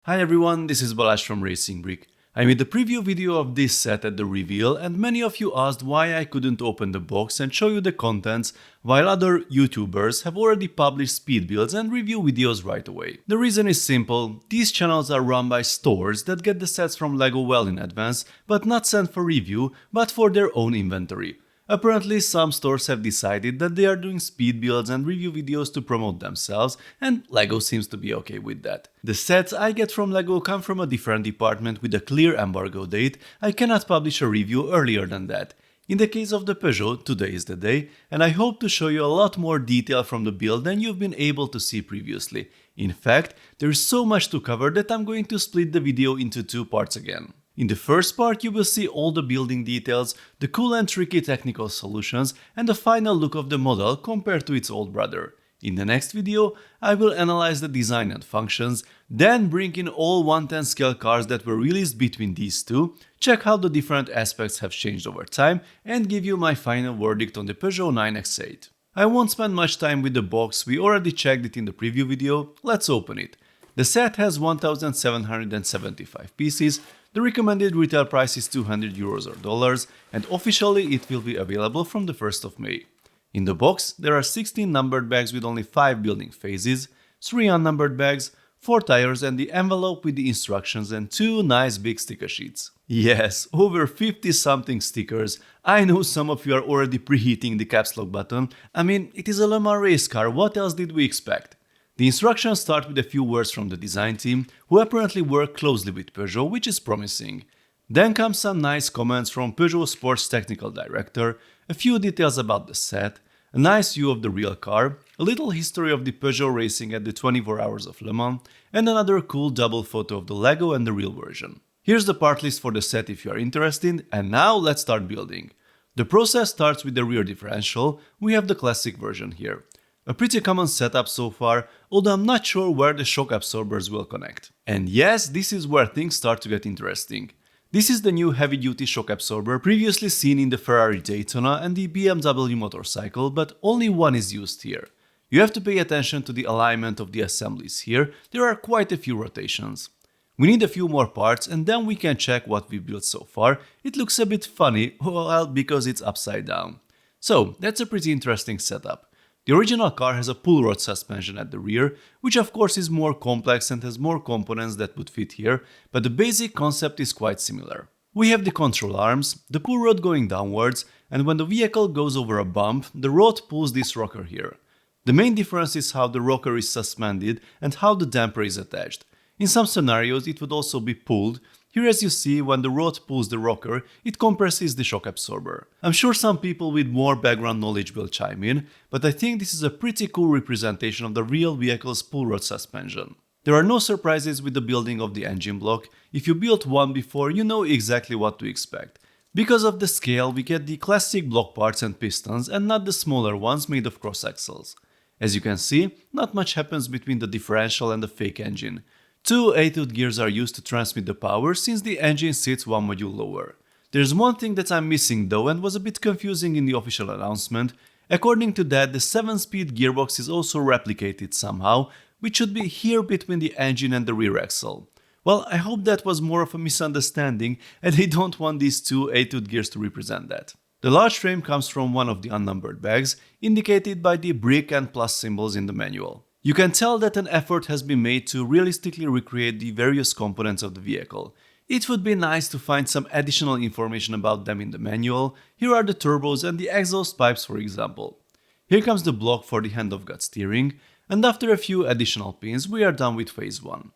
Hi everyone, this is Balázs from RacingBrick. I made a preview video of this set at the reveal and many of you asked why I couldn't open the box and show you the contents while other YouTubers have already published speed builds and review videos right away. The reason is simple, these channels are run by stores that get the sets from LEGO well in advance, but not sent for review, but for their own inventory. Apparently, some stores have decided that they are doing speed builds and review videos to promote themselves, and LEGO seems to be okay with that. The sets I get from LEGO come from a different department with a clear embargo date. I cannot publish a review earlier than that. In the case of the Peugeot, today is the day, and I hope to show you a lot more detail from the build than you've been able to see previously. In fact, there is so much to cover that I'm going to split the video into two parts again. In the first part, you will see all the building details, the cool and tricky technical solutions, and the final look of the model compared to its old brother. In the next video, I will analyze the design and functions, then bring in all 1/10 scale cars that were released between these two, check how the different aspects have changed over time, and give you my final verdict on the Peugeot 9X8. I won't spend much time with the box, we already checked it in the preview video, let's open it. The set has 1775 pieces. The recommended retail price is €200 or dollars, and officially it will be available from the 1st of May. In the box, there are 16 numbered bags with only 5 building phases, 3 unnumbered bags, 4 tires and the envelope with the instructions and 2 nice big sticker sheets. Yes, over 50 something stickers. I know some of you are already preheating the caps lock button. I mean, it is a Le Mans race car, what else did we expect? The instructions start with a few words from the design team, who apparently work closely with Peugeot, which is promising. Then come some nice comments from Peugeot Sports Technical Director, a few details about the set, a nice view of the real car, a little history of the Peugeot racing at the 24 Hours of Le Mans, and another cool double photo of the LEGO and the real version. Here's the part list for the set if you are interested, and now let's start building. The process starts with the rear differential. We have the classic version here. A pretty common setup so far, although I'm not sure where the shock absorbers will connect. And yes, this is where things start to get interesting. This is the new heavy-duty shock absorber previously seen in the Ferrari Daytona and the BMW motorcycle, but only one is used here. You have to pay attention to the alignment of the assemblies here, there are quite a few rotations. We need a few more parts and then we can check what we built so far. It looks a bit funny, well, because it's upside down. So, that's a pretty interesting setup. The original car has a pull rod suspension at the rear, which of course is more complex and has more components that would fit here, but the basic concept is quite similar. We have the control arms, the pull rod going downwards, and when the vehicle goes over a bump, the rod pulls this rocker here. The main difference is how the rocker is suspended and how the damper is attached. In some scenarios it would also be pulled. Here, as you see, when the rod pulls the rocker, it compresses the shock absorber. I'm sure some people with more background knowledge will chime in, but I think this is a pretty cool representation of the real vehicle's pull rod suspension. There are no surprises with the building of the engine block. If you built one before, you know exactly what to expect. Because of the scale, we get the classic block parts and pistons and not the smaller ones made of cross axles. As you can see, not much happens between the differential and the fake engine. 2 8-tooth gears are used to transmit the power since the engine sits one module lower. There's one thing that I'm missing though and was a bit confusing in the official announcement. According to that, the 7-speed gearbox is also replicated somehow, which should be here between the engine and the rear axle. Well, I hope that was more of a misunderstanding and they don't want these 2 8-tooth gears to represent that. The large frame comes from one of the unnumbered bags, indicated by the brick and plus symbols in the manual. You can tell that an effort has been made to realistically recreate the various components of the vehicle. It would be nice to find some additional information about them in the manual. Here are the turbos and the exhaust pipes, for example. Here comes the block for the hand-of-God steering, and after a few additional pins we are done with phase 1.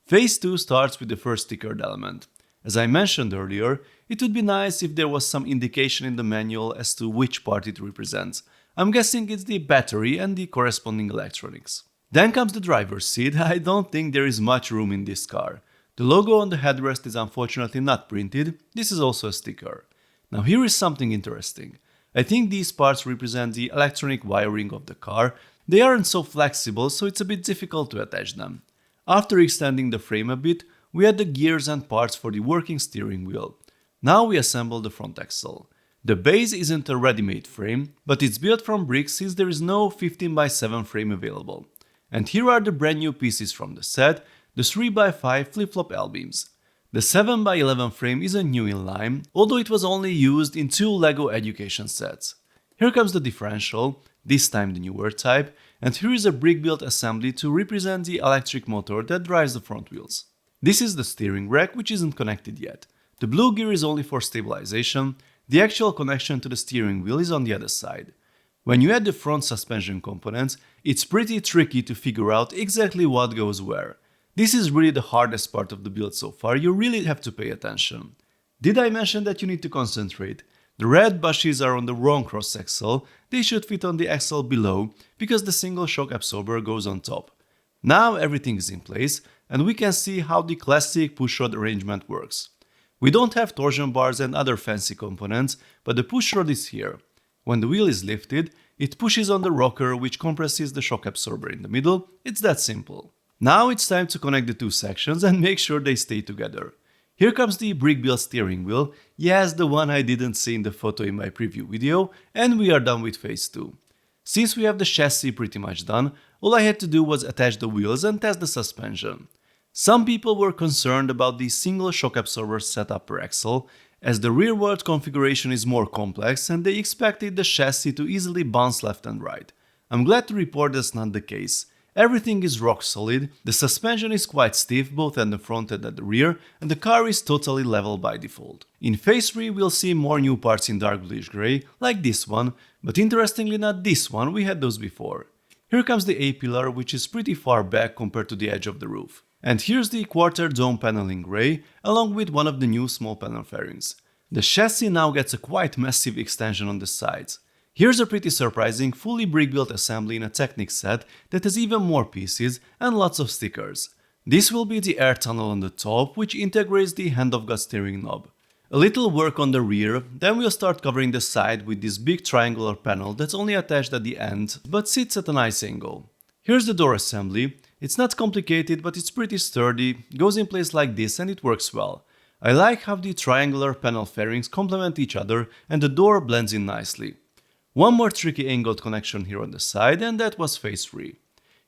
Phase 2 starts with the first stickered element. As I mentioned earlier, it would be nice if there was some indication in the manual as to which part it represents. I'm guessing it's the battery and the corresponding electronics. Then comes the driver's seat. I don't think there is much room in this car. The logo on the headrest is unfortunately not printed, this is also a sticker. Now here is something interesting. I think these parts represent the electronic wiring of the car. They aren't so flexible, so it's a bit difficult to attach them. After extending the frame a bit, we add the gears and parts for the working steering wheel. Now we assemble the front axle. The base isn't a ready-made frame, but it's built from bricks since there is no 15x7 frame available. And here are the brand new pieces from the set. the 3x5 flip-flop L-beams. The 7x11 frame isn't new in line, although it was only used in 2 LEGO education sets. Here comes the differential, this time the newer type, and here is a brick-built assembly to represent the electric motor that drives the front wheels. This is the steering rack, which isn't connected yet. The blue gear is only for stabilization, the actual connection to the steering wheel is on the other side. When you add the front suspension components, it's pretty tricky to figure out exactly what goes where. This is really the hardest part of the build so far, you really have to pay attention. Did I mention that you need to concentrate? The red bushes are on the wrong cross axle, they should fit on the axle below because the single shock absorber goes on top. Now everything is in place and we can see how the classic pushrod arrangement works. We don't have torsion bars and other fancy components, but the pushrod is here. When the wheel is lifted, it pushes on the rocker which compresses the shock absorber in the middle, it's that simple. Now it's time to connect the two sections and make sure they stay together. Here comes the brick-built steering wheel, yes, the one I didn't see in the photo in my preview video, and we are done with phase 2. Since we have the chassis pretty much done, all I had to do was attach the wheels and test the suspension. Some people were concerned about the single shock absorber setup per axle, as the rearward configuration is more complex and they expected the chassis to easily bounce left and right. I'm glad to report that's not the case. Everything is rock solid, the suspension is quite stiff both at the front and at the rear, and the car is totally level by default. In phase 3 we'll see more new parts in dark bluish grey, like this one, but interestingly not this one, we had those before. Here comes the A-pillar, which is pretty far back compared to the edge of the roof. And here's the quarter dome panel in grey, along with one of the new small panel fairings. The chassis now gets a quite massive extension on the sides. Here's a pretty surprising fully brick-built assembly in a Technic set that has even more pieces and lots of stickers. This will be the air tunnel on the top, which integrates the hand-of-God steering knob. A little work on the rear, then we'll start covering the side with this big triangular panel that's only attached at the end, but sits at a nice angle. Here's the door assembly. It's not complicated, but it's pretty sturdy, goes in place like this and it works well. I like how the triangular panel fairings complement each other and the door blends in nicely. One more tricky angled connection here on the side, and that was phase 3.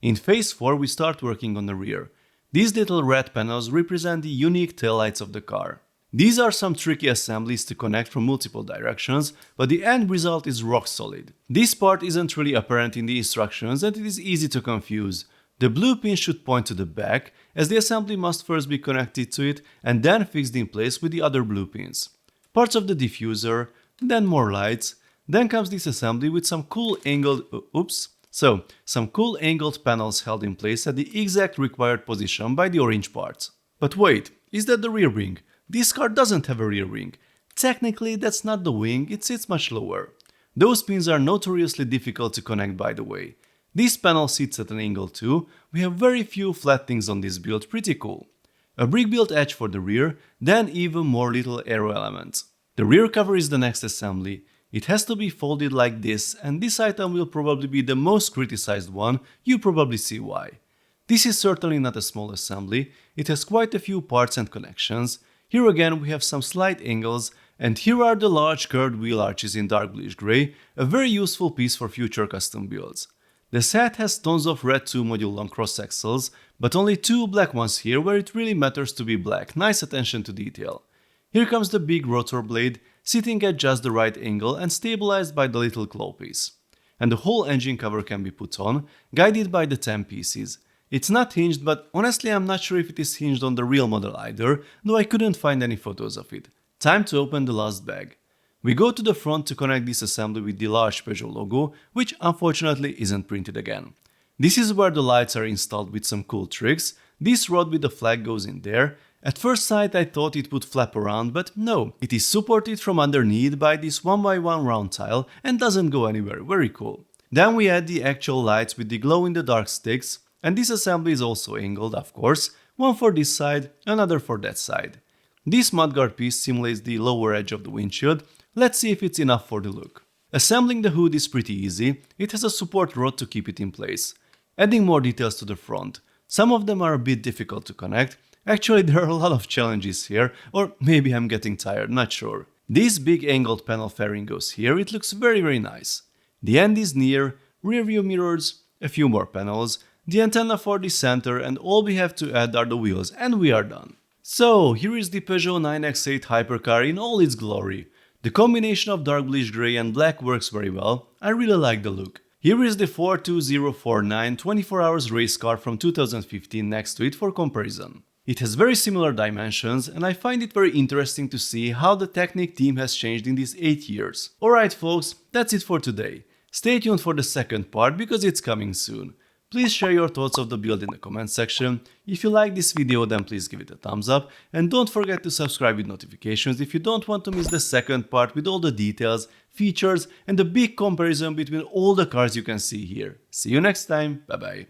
In phase 4 we start working on the rear. These little red panels represent the unique taillights of the car. These are some tricky assemblies to connect from multiple directions, but the end result is rock solid. This part isn't really apparent in the instructions and it is easy to confuse. The blue pin should point to the back, as the assembly must first be connected to it and then fixed in place with the other blue pins. Parts of the diffuser, then more lights. Then comes this assembly with some cool angled panels held in place at the exact required position by the orange parts. But wait, is that the rear wing? This car doesn't have a rear wing. Technically that's not the wing, it sits much lower. Those pins are notoriously difficult to connect, by the way. This panel sits at an angle too, we have very few flat things on this build, pretty cool. A brick-built edge for the rear, then even more little aero elements. The rear cover is the next assembly. It has to be folded like this, and this item will probably be the most criticized one, you probably see why. This is certainly not a small assembly, it has quite a few parts and connections. Here again we have some slight angles, and here are the large curved wheel arches in dark bluish grey, a very useful piece for future custom builds. The set has tons of red 2 module long cross axles, but only 2 black ones here where it really matters to be black, nice attention to detail. Here comes the big rotor blade, sitting at just the right angle and stabilized by the little claw piece. And the whole engine cover can be put on, guided by the 10 pieces. It's not hinged, but honestly I'm not sure if it is hinged on the real model either, though I couldn't find any photos of it. Time to open the last bag. We go to the front to connect this assembly with the large Peugeot logo, which unfortunately isn't printed again. This is where the lights are installed with some cool tricks. This rod with the flag goes in there. At first sight I thought it would flap around, but no, it is supported from underneath by this 1x1 round tile and doesn't go anywhere, very cool. Then we add the actual lights with the glow in the dark sticks, and this assembly is also angled, of course, one for this side, another for that side. This mudguard piece simulates the lower edge of the windshield, let's see if it's enough for the look. Assembling the hood is pretty easy, it has a support rod to keep it in place. Adding more details to the front, some of them are a bit difficult to connect. Actually, there are a lot of challenges here, or maybe I'm getting tired, not sure. This big angled panel fairing goes here, it looks very nice. The end is near, rear view mirrors, a few more panels, the antenna for the center, and all we have to add are the wheels, and we are done. So here is the Peugeot 9X8 Hypercar in all its glory. The combination of dark bluish grey and black works very well. I really like the look. Here is the 42049 24 hours race car from 2015 next to it for comparison. It has very similar dimensions, and I find it very interesting to see how the Technic team has changed in these 8 years. Alright folks, that's it for today. Stay tuned for the second part because it's coming soon. Please share your thoughts of the build in the comment section. If you like this video, then please give it a thumbs up, and don't forget to subscribe with notifications if you don't want to miss the second part with all the details, features, and the big comparison between all the cars you can see here. See you next time, bye bye.